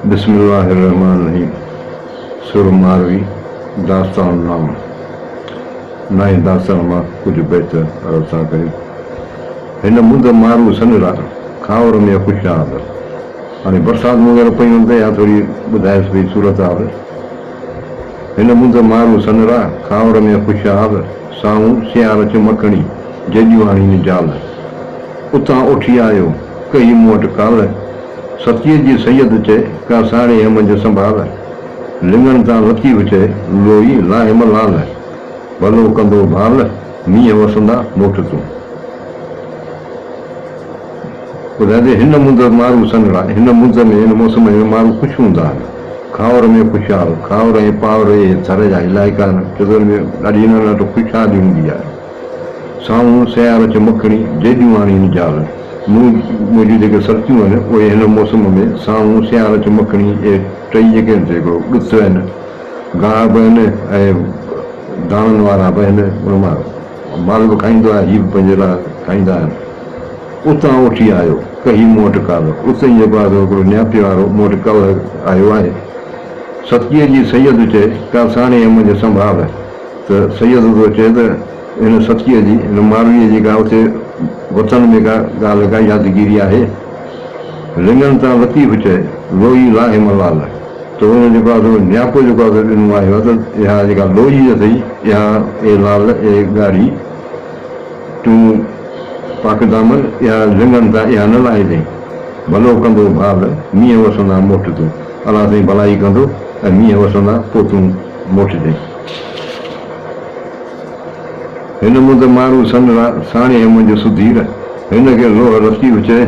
बिस्मिल्लाहिर्रहमानिर्रहीम। सुर मारवी दास्तान नाम नए दास्तान मां कुझु बैत अर्ज़ था कयूं। हिन मुंद मारू सनरा खावर में ख़ुशहाल। हाणे बरसाति वग़ैरह पई हूंदी या थोरी ॿुधाएसि पई सूरत हाल। हिन मुंद मारू सनरा खावर में ख़ुशहाल, साऊं सियार चमकणी जेॾियूं आणी जाल। उतां उठी आयो कई मूं वटि काल, सतीअ जी सैयद चए का साणे मंझि संभाल। लिङनि तां लतीफ़ चए लोई लाहे मलाल, भलो कंदो भाल मींहं वसंदा मोट तूं। ॿुधाए हिन मुंद मारू सनरा, हिन मुंद में हिन मौसम में मारू ख़ुशि हूंदा आहिनि। खावर में ख़ुशहाल, खावर ऐं पावर इहे थर जा इलाइक़ा आहिनि, चदर में ॾाढी हिन वटि ख़ुशहाली हूंदी आहे। साऊं सियार चमकणी जेॾियूं आणी जाल। मुंहिंजियूं जेके सर्दियूं आहिनि उहे हिन मौसम में साऊं सियार चमकणी इहे टई जेके आहिनि जेको ॾुस आहिनि, गाह बि आहिनि ऐं दाणनि वारा बि आहिनि। उन मां माल बि खाईंदो आहे, हीअ बि पंहिंजे लाइ खाईंदा आहिनि। उतां उठी आयो कही मूं वटि काल, उते ई जेको आहे हिकिड़ो नियापे वारो मूं वटि कल्ह आयो आहे। सतीअ जी सैयद चए का साणे मुंहिंजे संभाल। त सैयद थो चए त हिन सतीअ जी, हिन मारवीअ जी का उते वतन में का ॻाल्हि का यादगिरी आहे। लिङनि तां लतीफ़ चए लोई लाहे मलाल। त हुन जेको आहे नियापो जेको आहे ॾिनो आयो आहे त इहा जेका लोई अथई, इहा ए लाल ए ॻाढ़ी तूं पाक दामन, इहा लिङनि तां इहा न लाहे अथई। भलो कंदो भाल मींहं वसंदा मोट तूं। अलाह ताईं भलाई कंदो ऐं मींहं वसंदा पोइ तूं मोटिजई। हिन मुंद मारू सनरा साणे मुंहिंजो सुधीर, हिन खे लोह लतीफ़ चए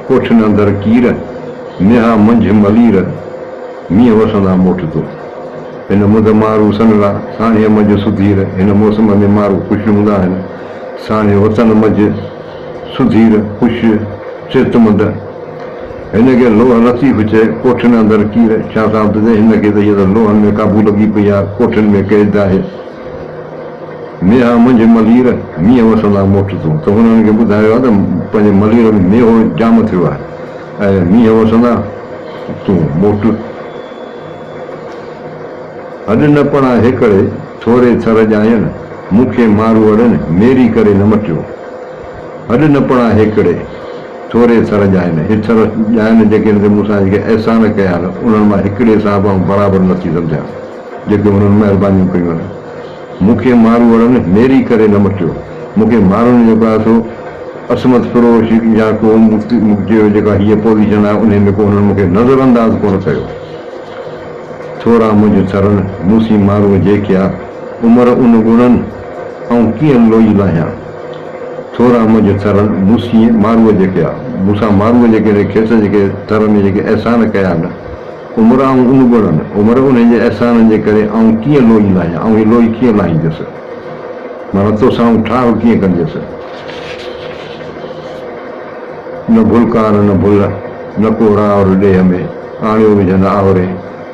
कोठिन अंदरि कीर। मेहा मंझि मलीर मींहं वसंदा मोट तूं। हिन मुंद मारू सनरा साणे मुंहिंजो सुधीर, हिन मौसम में मारू ख़ुशि हूंदा आहिनि। साणे वतन मंझि सुधीर ख़ुशि सिहतमंद। हिन खे लोह लतीफ़ चए कोठिन अंदरि कीर। छा साबित थिए हिन खे त हीअ त लोहनि में काबू लॻी पई आहे, कोठिन में क़ैद आहे। मेहा मंझि मलीर मींहं वसंदा मोट तूं। त हुननि खे ॿुधायो आहे त पंहिंजे मलीर में मेहो जाम थियो आहे ऐं मींहं वसंदा तूं मोट। अॼु न पणा हिकिड़े थोरे थर ॼायनि, मूंखे मारू अड़नि मेरी करे न मटियो। अॼु न पणा हिकिड़े थोरे थर ॼायनि, हे थर ॼायनि जेके मूंसां जेके अहसान कया आहिनि उन्हनि मां हिकिड़े साहिब ऐं बराबरि नथी सम्झां जेके हुननि महिरबानियूं कयूं आहिनि। मूंखे मारू अड़नि मेरी करे न मटियो। मूंखे माण्हुनि जेको आहे सो असमत फिरोश या को मुंहिंजो जेका हीअ पोज़ीशन आहे उन में को हुननि मूंखे नज़र अंदाज़ कोन कयो। थोरा मुंहिंजो थरनि मूंसी मारूअ जेकिया, उमिरि उन गुणनि ऐं कीअं लोई लाहियां। थोरा मुंहिंजो थरनि मूंसी मारूअ जेके आहे, मूंसां मारूअ जेके खेस जेके थर में जेके अहसान कया आहिनि, उमिरि ऐं उन गुणनि, उमिरि उन जे अहसाननि जे करे ऐं कीअं लोई लाहियां, ऐं हीअ लोई कीअं लाहींदुसि, माना तोसां ठाह कीअं कंदुसि। न भुलकार न भुल, न को रावर ॾेह में आणियो विझंदा आवरे।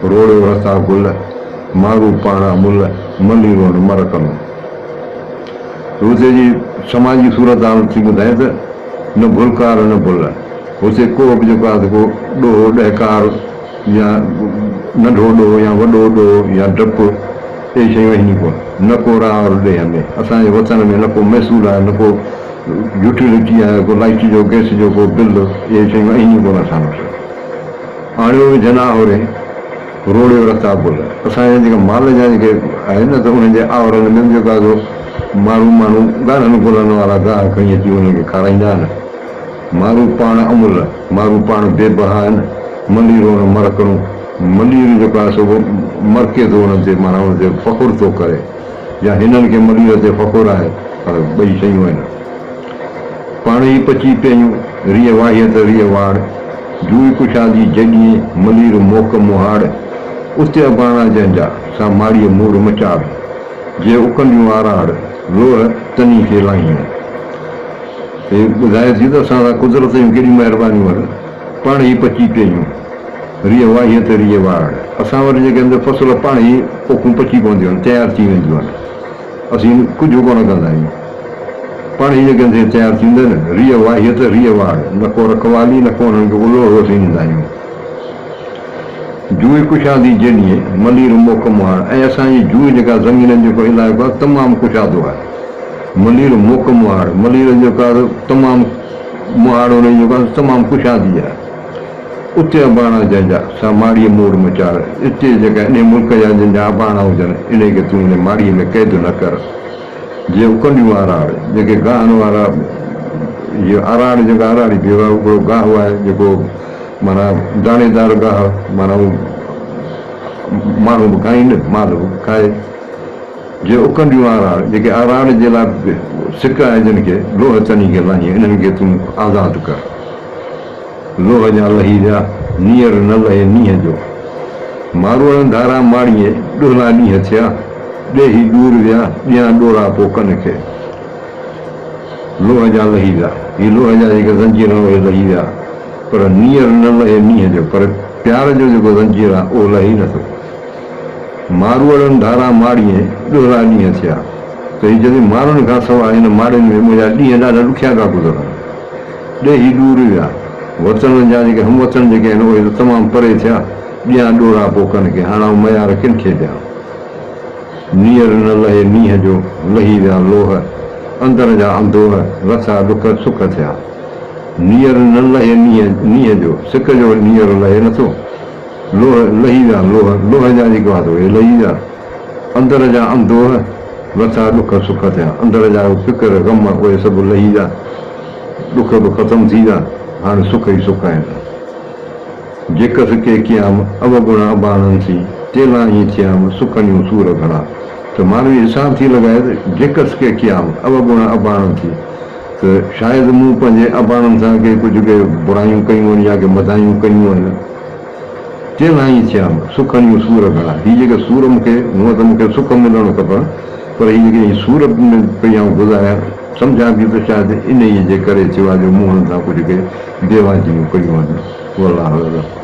रोड़ियो रस्ता गुल, मारू पाणा मुल, मलीरो न मरकम। हुते जी समाजी सूरत हाल थी ॿुधाए त न भुलकार न भुल। हुते को बि जेको आहे को ॾोहो ॾहकार या नंढो ॾोहो या वॾो ॾोहो या डपु, इहे शयूं आहिनि कोन। न को रावर ॾेह में, असांजे वतन में न को महसूल आहे, न को यूटिलिटी आहे, को लाइट जो गैस जो को बिल, इहे शयूं आहिनि कोन असां वटि। आणियो विझंदा आवरे, रोड़ियो रस्ता गुल। असांजा जेका माल जा जेके आहिनि न त उन्हनि जे आवरनि में जेको आहे माण्हू ॻाढ़नि गुलनि वारा गाह खणी अची उन्हनि खे खाराईंदा आहिनि। मारू पाण अमुल, मारू पाण बेबहा आहिनि। मलीरो न मरकणो, मलीर जेको आहे सो मरके थो हुन ते, माना हुन ते फ़ख़ुरु थो करे, या हिननि खे मलीर ते फ़ख़ुरु आहे। पर ॿई शयूं आहिनि। पाण ई पची पियूं रीह वाहियत रीह वाड़, जूई कुशादी जॻी मलीर मोक मुहाड़। उते अबाणा जंहिंजा सा माड़ीअ मूड़ मचाड़, जे उकंदियूं आराड़ लोह तनी खे लाहीं। हे ॿुधाए थी त असां सां कुदरत जूं केॾियूं महिरबानियूं आहिनि। पाण ई पची पियूं रीह वाहियत रीह वाड़। असां वटि जेके आहिनि फसल पाण ई पोखूं पची पवंदियूं आहिनि, तयारु थी वेंदियूं आहिनि। असीं कुझु कोन कंदा आहियूं, पाण ई जेके आहिनि तयारु थींदा आहिनि। रीह वाहियत रीह वाड़, न को रखवाली न को हुननि खे उलो रोज़ ॾींदा आहियूं। जूए कुशादी जॾहिं मलीर मोक मुहाड़ ऐं असांजी जूए जेका ज़मीन जेको इलाइक़ो आहे तमामु कुशादो आहे। मलीर मोक मुहाड़ मलीर जेको आहे तमामु मुहाड़ हुन जेको आहे तमामु कुशादी आहे। उते अबाणा जंहिंजा सा माड़ीअ मोड़ मचाड़ हिते जेका इन मुल्क जा जंहिंजा अबाणा हुजनि इन खे तूं हिन माड़ीअ में क़ैद न कर। जे उकंडियूं आराड़ जेके गाहनि वारा इहो आराड़ जेका आराड़ी पियो आहे हिकिड़ो गाहु आहे जेको माना दाणेदार गाह माना माण्हू बि खाईनि माल बि खाए। जे उकंडियूं आराड़ जेके आराड़ जे लाइ सिक आहे जिन खे लोह तनी खे लाही इन्हनि खे तूं आज़ादु कर। लोह जा लही विया नीअर न लहे नींहं जो मारोड़ धारा माड़ीअ ॾोहला ॾींहं थिया ॾेही दूर विया ॾियां ॾोरा पोकनि खे। लोह जा लही विया हीअ लोह जा जेके ज़ंजीर उहे लही विया पर नीअर न लहे नींहं जो पर प्यार जो जेको ज़ंजीर आहे उहो लही नथो। मारूड़नि धारा माड़ीअ ॾोहला ॾींहं थिया त हीअ जॾहिं माण्हुनि खां सवाइ हिन माड़ियुनि में मुंहिंजा ॾींहं ॾाढा ॾुखिया था गुज़रनि। ॾेही दूर विया वतन जा जेके हमवतन जेके आहिनि उहे तमामु परे थिया ॾियां ॾोरा पोकनि खे हाणे मयार किन खे ॾियां। नीअर न लहे नींहं जो लही विया लोह अंदर जा अंदोह रसा ॾुख सुख थिया। नीअर न लहे नींहं जो सिक जो नीअर लहे नथो। लोह लही विया लोह लोह जा जेको आहे उहे लही विया अंदर जा अंदोह रसा ॾुख सुख थिया। अंदर जा फिक्र ग़म उहे सभु लही विया ॾुख बि ख़तमु थी विया हाणे सुख ई सुख आहिनि। जेकसि के कयाम अवगुण अबाणनि थी तेला ई थियाम सुखनियूं सूर घणा। त माण्हू हिसाब थी लॻाए त जेकसि के कयाम अवगुण अबाणनि थी त शायदि मूं पंहिंजे अबाणनि सां के कुझु के बुराइयूं कयूं आहिनि या के मदायूं कयूं आहिनि। तेला ई थियाम सुखनियूं सूर घणा। हीअ जेके सूर मूंखे हूअं त मूंखे सुख मिलणु खपनि पर हीअ जेके सूर में पई गुज़ारिया सम्झां बि त शायदि इन ई जे करे थियो आहे जो मूं हुन सां कुझु के बेवाजियूं कयूं आहिनि।